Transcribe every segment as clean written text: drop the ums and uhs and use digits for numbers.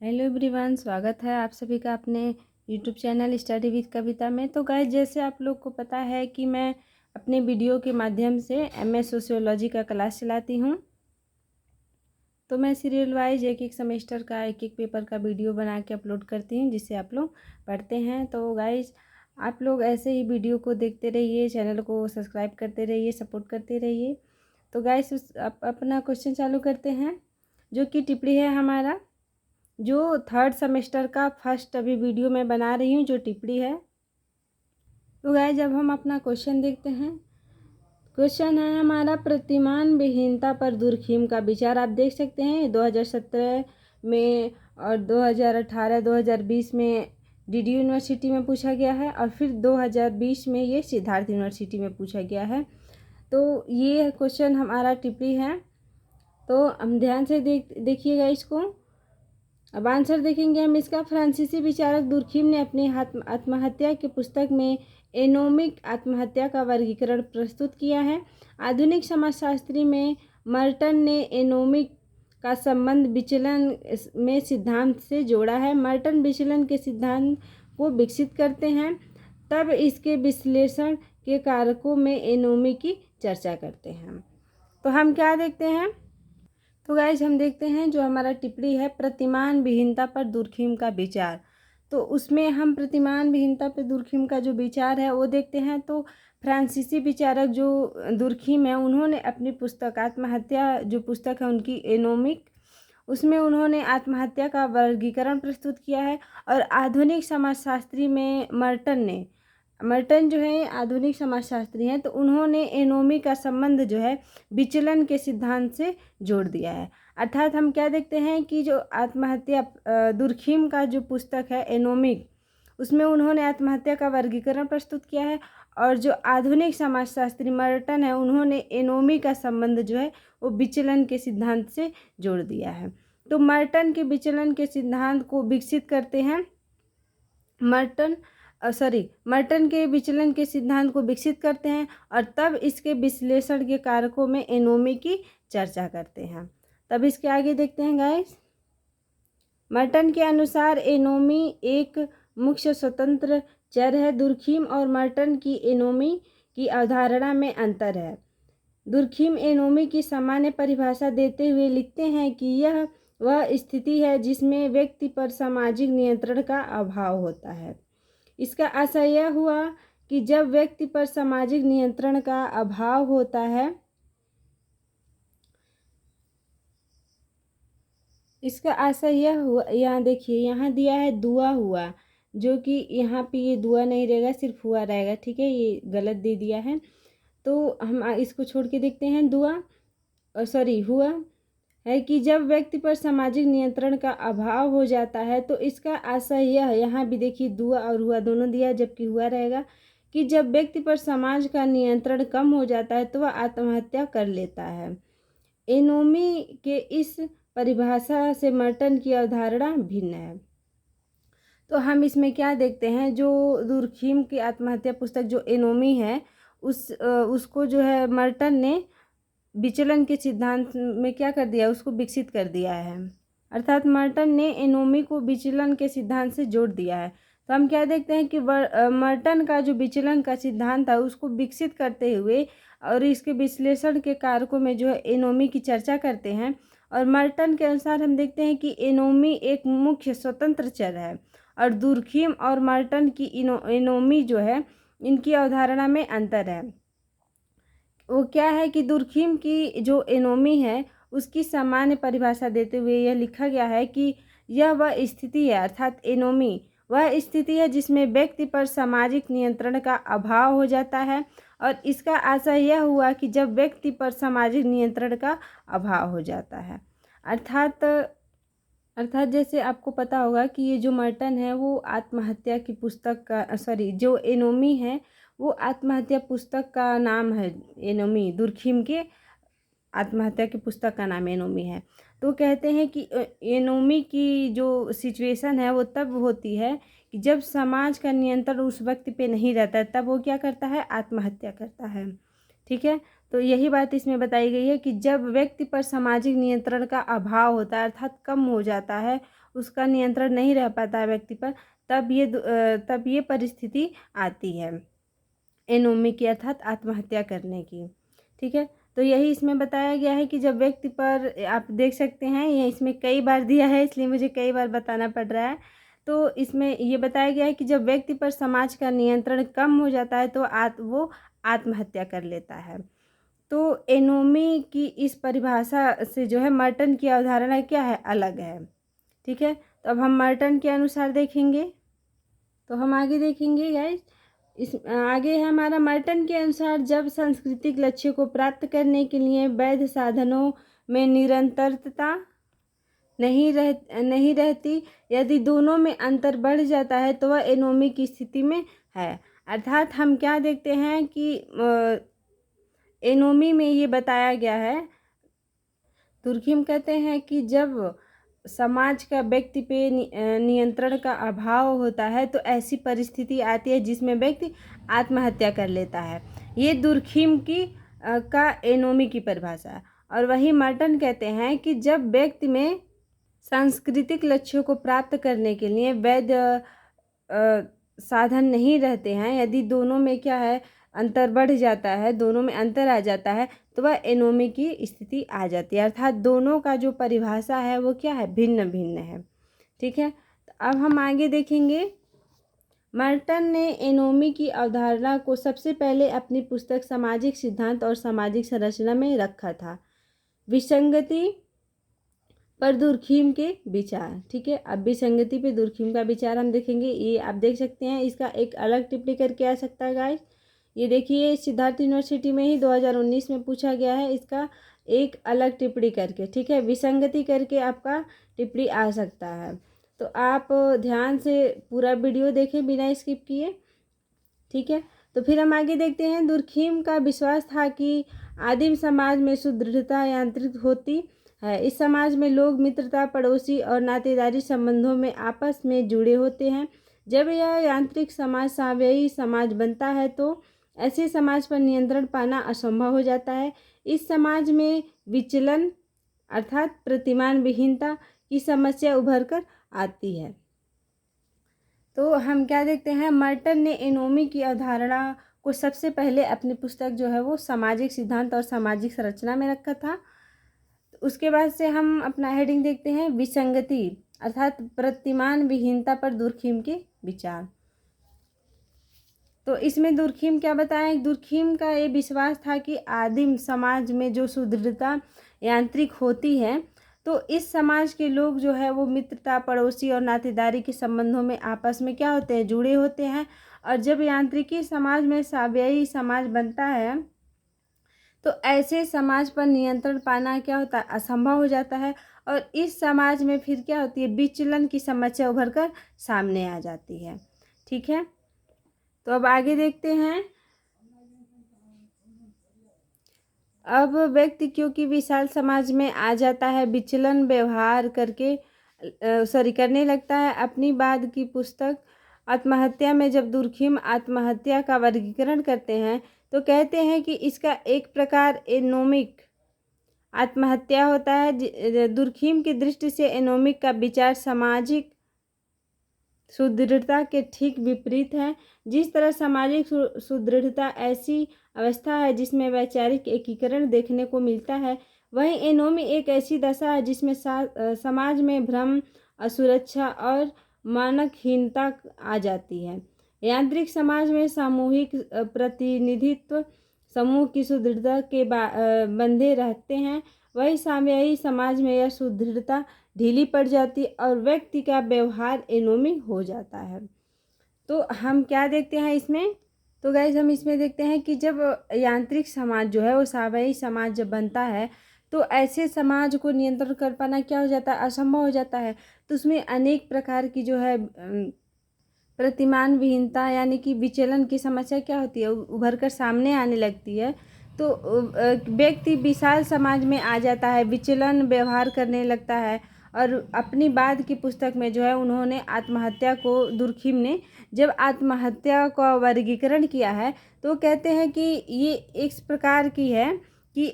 Hello everyone, स्वागत है आप सभी का अपने यूट्यूब चैनल स्टडी विद कविता में। तो गाइस, जैसे आप लोग को पता है कि मैं अपने वीडियो के माध्यम से एमए सोशियोलॉजी का क्लास चलाती हूँ। तो मैं सीरियल वाइज एक एक सेमेस्टर का एक एक पेपर का वीडियो बना के अपलोड करती हूँ, जिससे आप लोग पढ़ते हैं। तो गाइस, आप लोग ऐसे ही वीडियो को देखते रहिए, चैनल को सब्सक्राइब करते रहिए, सपोर्ट करते रहिए। तो गाइस, अपना क्वेश्चन चालू करते हैं, जो कि टिप्पणी है हमारा, जो थर्ड सेमेस्टर का फर्स्ट अभी वीडियो मैं बना रही हूँ, जो टिप्पणी है। तो गाइस, जब हम अपना क्वेश्चन देखते हैं, क्वेश्चन है हमारा प्रतिमान विहीनता पर दुर्खिम का विचार। आप देख सकते हैं 2017 में और 2018 2020 में डीडी यूनिवर्सिटी में पूछा गया है, और फिर 2020 में ये सिद्धार्थ यूनिवर्सिटी में पूछा गया है। तो ये क्वेश्चन हमारा टिप्पणी है। तो हम ध्यान से देखिएगा इसको। अब आंसर देखेंगे हम इसका। फ्रांसीसी विचारक दुर्खिम ने अपनी आत्महत्या की पुस्तक में एनोमिक आत्महत्या का वर्गीकरण प्रस्तुत किया है। आधुनिक समाजशास्त्री में मर्टन ने एनोमिक का संबंध विचलन में सिद्धांत से जोड़ा है। मर्टन विचलन के सिद्धांत को विकसित करते हैं, तब इसके विश्लेषण के कारकों में एनोमी की चर्चा करते हैं। तो हम क्या देखते हैं? तो गाइज, हम देखते हैं जो हमारा टिप्पणी है प्रतिमान विहीनता पर दुर्खिम का विचार। तो उसमें हम प्रतिमान विहीनता पर दुर्खिम का जो विचार है वो देखते हैं। तो फ्रांसीसी विचारक जो दुर्खिम है, उन्होंने अपनी पुस्तक आत्महत्या, जो पुस्तक है उनकी एनोमिक, उसमें उन्होंने आत्महत्या का वर्गीकरण प्रस्तुत किया है। और आधुनिक समाजशास्त्री में मर्टन जो है आधुनिक समाजशास्त्री हैं, तो उन्होंने एनोमी का संबंध जो है विचलन के सिद्धांत से जोड़ दिया है। अर्थात हम क्या देखते हैं कि जो आत्महत्या दुर्खिम का जो पुस्तक है एनोमिक, उसमें उन्होंने आत्महत्या का वर्गीकरण प्रस्तुत किया है, और जो आधुनिक समाजशास्त्री मर्टन है, उन्होंने एनोमी का संबंध जो है वो विचलन के सिद्धांत से जोड़ दिया है। तो मर्टन के विचलन के सिद्धांत को विकसित करते हैं मर्टन के विचलन के सिद्धांत को विकसित करते हैं, और तब इसके विश्लेषण के कारकों में एनोमी की चर्चा करते हैं। तब इसके आगे देखते हैं गाइस। मर्टन के अनुसार एनोमी एक मुख्य स्वतंत्र चर है। दुर्खिम और मर्टन की एनोमी की अवधारणा में अंतर है। दुर्खिम एनोमी की सामान्य परिभाषा देते हुए लिखते हैं कि यह वह स्थिति है जिसमें व्यक्ति पर सामाजिक नियंत्रण का अभाव होता है। इसका आशय यह हुआ कि जब व्यक्ति पर सामाजिक नियंत्रण का अभाव होता है, इसका आशय यह हुआ, यहाँ देखिए, यहाँ दिया है दुआ हुआ, जो कि यहाँ पे ये दुआ नहीं रहेगा, सिर्फ हुआ रहेगा। ठीक है, ये गलत दे दिया है। तो हम इसको छोड़ के देखते हैं। हुआ है कि जब व्यक्ति पर सामाजिक नियंत्रण का अभाव हो जाता है, तो इसका आशय यह, यहाँ भी देखिए दुआ और हुआ दोनों दिया, जबकि हुआ रहेगा, कि जब व्यक्ति पर समाज का नियंत्रण कम हो जाता है तो वह आत्महत्या कर लेता है। एनोमी के इस परिभाषा से मर्टन की अवधारणा भिन्न है। तो हम इसमें क्या देखते हैं, जो दुर्खिम की आत्महत्या पुस्तक जो एनोमी है, उसको जो है मर्टन ने विचलन के सिद्धांत में क्या कर दिया, उसको विकसित कर दिया है। अर्थात मर्टन ने एनोमी को विचलन के सिद्धांत से जोड़ दिया है। तो हम क्या देखते हैं कि मर्टन का जो विचलन का सिद्धांत था उसको विकसित करते हुए और इसके विश्लेषण के कारकों में जो है एनोमी की चर्चा करते हैं। और मर्टन के अनुसार हम देखते हैं कि एनोमी एक मुख्य स्वतंत्र चर है, और दुर्खिम और मर्टन की एनोमी जो है, इनकी अवधारणा में अंतर है। वो क्या है कि दुर्खिम की जो एनोमी है उसकी सामान्य परिभाषा देते हुए यह लिखा गया है कि यह वह स्थिति है, अर्थात एनोमी वह स्थिति है जिसमें व्यक्ति पर सामाजिक नियंत्रण का अभाव हो जाता है। और इसका आशय यह हुआ कि जब व्यक्ति पर सामाजिक नियंत्रण का अभाव हो जाता है, अर्थात जैसे आपको पता होगा कि ये जो मर्टन है वो आत्महत्या की पुस्तक का जो एनोमी है वो आत्महत्या पुस्तक का नाम है। एनोमी, दुर्खिम के आत्महत्या की पुस्तक का नाम एनोमी है। तो कहते हैं कि एनोमी की जो सिचुएशन है वो तब होती है कि जब समाज का नियंत्रण उस व्यक्ति पे नहीं रहता है, तब वो क्या करता है, आत्महत्या करता है। ठीक है, तो यही बात इसमें बताई गई है कि जब व्यक्ति पर सामाजिक नियंत्रण का अभाव होता है, अर्थात कम हो जाता है, उसका नियंत्रण नहीं रह पाता है व्यक्ति पर, तब ये परिस्थिति आती है एनोमी की, अर्थात आत्महत्या करने की। ठीक है, तो यही इसमें बताया गया है कि जब व्यक्ति पर, आप देख सकते हैं ये इसमें कई बार दिया है इसलिए मुझे कई बार बताना पड़ रहा है। तो इसमें ये बताया गया है कि जब व्यक्ति पर समाज का नियंत्रण कम हो जाता है तो वो आत्महत्या कर लेता है। तो एनोमी की इस परिभाषा से जो है मर्टन की अवधारणा क्या है, अलग है। ठीक है, तो अब हम मर्टन के अनुसार देखेंगे। तो हम आगे देखेंगे गाइस, इस आगे है हमारा मर्टन के अनुसार, जब सांस्कृतिक लक्ष्य को प्राप्त करने के लिए वैध साधनों में निरंतरता नहीं रहती, यदि दोनों में अंतर बढ़ जाता है तो वह एनोमी की स्थिति में है। अर्थात हम क्या देखते हैं कि एनोमी में ये बताया गया है, दुर्खिम कहते हैं कि जब समाज का व्यक्ति पे नियंत्रण का अभाव होता है तो ऐसी परिस्थिति आती है जिसमें व्यक्ति आत्महत्या कर लेता है। ये दुर्खिम की का एनोमी की परिभाषा है। और वही मर्टन कहते हैं कि जब व्यक्ति में सांस्कृतिक लक्ष्यों को प्राप्त करने के लिए वैध साधन नहीं रहते हैं, यदि दोनों में क्या है अंतर बढ़ जाता है, दोनों में अंतर आ जाता है तो वह एनोमी की स्थिति आ जाती है। अर्थात दोनों का जो परिभाषा है वो क्या है, भिन्न भिन्न है। ठीक है, तो अब हम आगे देखेंगे। मर्टन ने एनोमी की अवधारणा को सबसे पहले अपनी पुस्तक सामाजिक सिद्धांत और सामाजिक संरचना में रखा था। विसंगति पर दुर्खिम के विचार। ठीक है, अब विसंगति पे दुर्खिम का विचार हम देखेंगे। ये आप देख सकते हैं, इसका एक अलग टिप्पणी करके आ सकता है गाइस। ये देखिए सिद्धार्थ यूनिवर्सिटी में ही 2019 में पूछा गया है, इसका एक अलग टिप्पणी करके। ठीक है, विसंगति करके आपका टिप्पणी आ सकता है। तो आप ध्यान से पूरा वीडियो देखें बिना स्किप किए। ठीक है, तो फिर हम आगे देखते हैं। दुर्खिम का विश्वास था कि आदिम समाज में सुदृढ़ता यांत्रिक होती है। इस समाज में लोग मित्रता, पड़ोसी और नातेदारी संबंधों में आपस में जुड़े होते हैं। जब यह यांत्रिक समाज सावयवी समाज बनता है तो ऐसे समाज पर नियंत्रण पाना असंभव हो जाता है। इस समाज में विचलन अर्थात प्रतिमान विहीनता की समस्या उभर कर आती है। तो हम क्या देखते हैं, मर्टन ने एनोमी की अवधारणा को सबसे पहले अपनी पुस्तक जो है वो सामाजिक सिद्धांत और सामाजिक संरचना में रखा था। उसके बाद से हम अपना हेडिंग देखते हैं, विसंगति अर्थात प्रतिमान विहीनता पर दुर्खिम के विचार। तो इसमें दुर्खिम क्या बताएं, दुर्खिम का ये विश्वास था कि आदिम समाज में जो सुदृढ़ता यांत्रिक होती है तो इस समाज के लोग जो है वो मित्रता, पड़ोसी और नातेदारी के संबंधों में आपस में क्या होते हैं, जुड़े होते हैं। और जब यांत्रिकी समाज में सावयवी समाज बनता है तो ऐसे समाज पर नियंत्रण पाना क्या होता है, असंभव हो जाता है। और इस समाज में फिर क्या होती है, विचलन की समस्या उभर कर सामने आ जाती है। ठीक है, तो अब आगे देखते हैं। अब व्यक्ति क्योंकि विशाल समाज में आ जाता है, विचलन व्यवहार करने लगता है। अपनी बाद की पुस्तक आत्महत्या में जब दुर्खिम आत्महत्या का वर्गीकरण करते हैं तो कहते हैं कि इसका एक प्रकार एनोमिक आत्महत्या होता है। दुर्खिम की दृष्टि से एनोमिक का विचार सामाजिक सुदृढ़ता के ठीक विपरीत है। जिस तरह सामाजिक सुदृढ़ता ऐसी अवस्था है जिसमें वैचारिक एकीकरण देखने को मिलता है, वहीं एनोमी एक ऐसी दशा है जिसमें समाज में भ्रम, असुरक्षा और मानकहीनता आ जाती है। यांत्रिक समाज में सामूहिक प्रतिनिधित्व समूह की सुदृढ़ता के बंधे रहते हैं, वही सामयिक समाज में यह सुदृढ़ता ढीली पड़ जाती और व्यक्ति का व्यवहार एनोमी हो जाता है। तो हम क्या देखते हैं इसमें, तो गाइज हम इसमें देखते हैं कि जब यांत्रिक समाज जो है वो सावयवी समाज जब बनता है तो ऐसे समाज को नियंत्रण कर पाना क्या हो जाता है, असंभव हो जाता है। तो उसमें अनेक प्रकार की जो है प्रतिमान विहीनता यानी कि विचलन की समस्या क्या होती है, उभर कर सामने आने लगती है। तो व्यक्ति विशाल समाज में आ जाता है, विचलन व्यवहार करने लगता है। और अपनी बाद की पुस्तक में जो है उन्होंने आत्महत्या को, दुर्खिम ने जब आत्महत्या का वर्गीकरण किया है तो कहते हैं कि ये इस प्रकार की है कि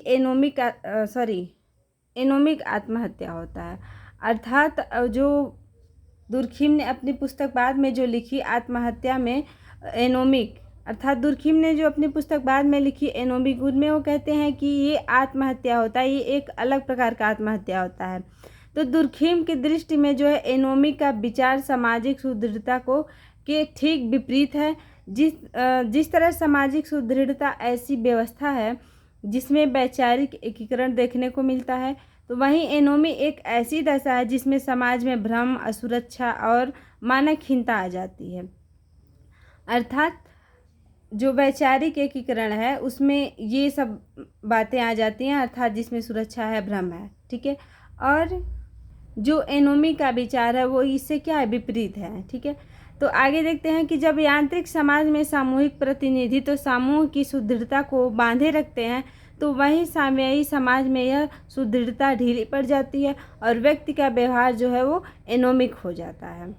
एनोमिक आत्महत्या होता है। अर्थात जो दुर्खिम ने अपनी पुस्तक बाद में जो लिखी आत्महत्या में एनोमिक, अर्थात दुर्खिम ने जो अपनी पुस्तक बाद में लिखी एनोमिक, उनमें वो कहते हैं कि ये आत्महत्या होता है, ये एक अलग प्रकार का आत्महत्या होता है। तो दुर्खिम की दृष्टि में जो है एनोमिक का विचार सामाजिक सुदृढ़ता को के ठीक विपरीत है। जिस तरह सामाजिक सुदृढ़ता ऐसी व्यवस्था है जिसमें वैचारिक एकीकरण देखने को मिलता है, तो वहीं एनोमी एक ऐसी दशा है जिसमें समाज में भ्रम, असुरक्षा और मानकहीनता आ जाती है। अर्थात जो वैचारिक एकीकरण है उसमें ये सब बातें आ जाती हैं, अर्थात जिसमें सुरक्षा है, भ्रम है, ठीक है। और जो एनोमी का विचार है वो इससे क्या है, विपरीत है, ठीक है। तो आगे देखते हैं कि जब यांत्रिक समाज में सामूहिक प्रतिनिधि तो समूह की सुदृढ़ता को बांधे रखते हैं, तो वहीं साम्ययी समाज में यह सुदृढ़ता ढीली पड़ जाती है और व्यक्ति का व्यवहार जो है वो एनोमिक हो जाता है।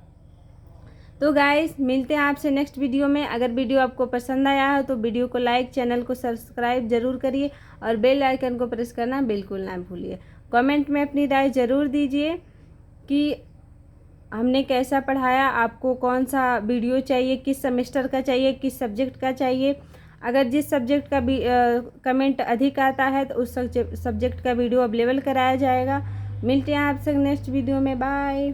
तो गाइस, मिलते हैं आपसे नेक्स्ट वीडियो में। अगर वीडियो आपको पसंद आया हो तो वीडियो को लाइक, चैनल को सब्सक्राइब जरूर करिए और बेल आइकन को प्रेस करना बिल्कुल ना भूलिए। कमेंट में अपनी राय ज़रूर दीजिए कि हमने कैसा पढ़ाया, आपको कौन सा वीडियो चाहिए, किस सेमेस्टर का चाहिए, किस सब्जेक्ट का चाहिए। अगर जिस सब्जेक्ट का भी कमेंट अधिक आता है तो उस सब्जेक्ट का वीडियो अवेलेबल कराया जाएगा। मिलते हैं आपसे नेक्स्ट वीडियो में। बाय।